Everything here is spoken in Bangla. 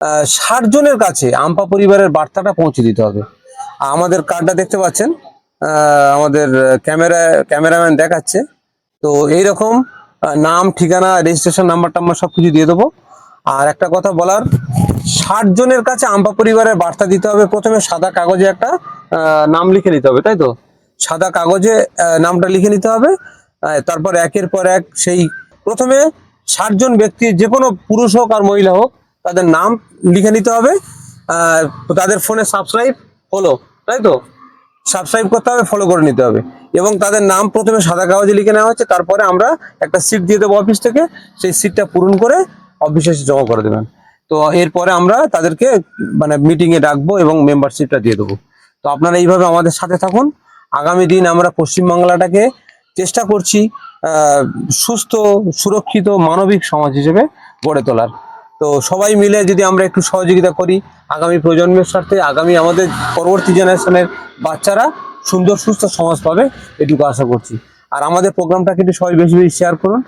60 জনের কাছে আম্পা পরিবারের বার্তাটা পৌঁছে দিতে হবে। আমাদের কার্ডটা দেখতে পাচ্ছেন, আমাদের ক্যামেরাম্যান দেখাচ্ছে। তো এইরকম নাম, ঠিকানা, রেজিস্ট্রেশন নাম্বার টাম্বার সবকিছু দিয়ে দেবো। আর একটা কথা বলার, 60 জনের কাছে আম্পা পরিবারের বার্তা দিতে হবে। প্রথমে সাদা কাগজে একটা নাম লিখে নিতে হবে, তাই তো? সাদা কাগজে নামটা লিখে নিতে হবে। তারপর একের পর এক সেই প্রথমে 60 জন ব্যক্তি, যে কোনো পুরুষ হোক আর মহিলা হোক, তাদের নাম লিখে নিতে হবে। তাদের ফোনে সাবস্ক্রাইব হলো, তাই তো? সাবস্ক্রাইব করতে হবে, ফলো করে নিতে হবে, এবং তাদের নাম প্রথমে সাদা কাগজে লিখে নেওয়া হচ্ছে। তারপরে আমরা একটা সিট দিয়ে দেবো অফিস থেকে, সেই সিটটা পূরণ করে অফিসে এসে জমা করে দেবেন। তো এরপরে আমরা তাদেরকে মানে মিটিংয়ে ডাকবো এবং মেম্বারশিপটা দিয়ে দেবো। তো আপনারা এইভাবে আমাদের সাথে থাকুন। আগামী দিন আমরা পশ্চিমবাংলাটাকে চেষ্টা করছি সুস্থ, সুরক্ষিত, মানবিক সমাজ হিসেবে গড়ে তোলার। তো সবাই মিলে যদি আমরা একটু সহযোগিতা করি, আগামী প্রজন্মের স্বার্থে, আগামী আমাদের পরবর্তী জেনারেশনের বাচ্চারা সুন্দর সুস্থ সমাজ পাবে, এটুকু আশা করছি। আর আমাদের প্রোগ্রামটাকে একটু সবাই বেশি বেশি শেয়ার করুন।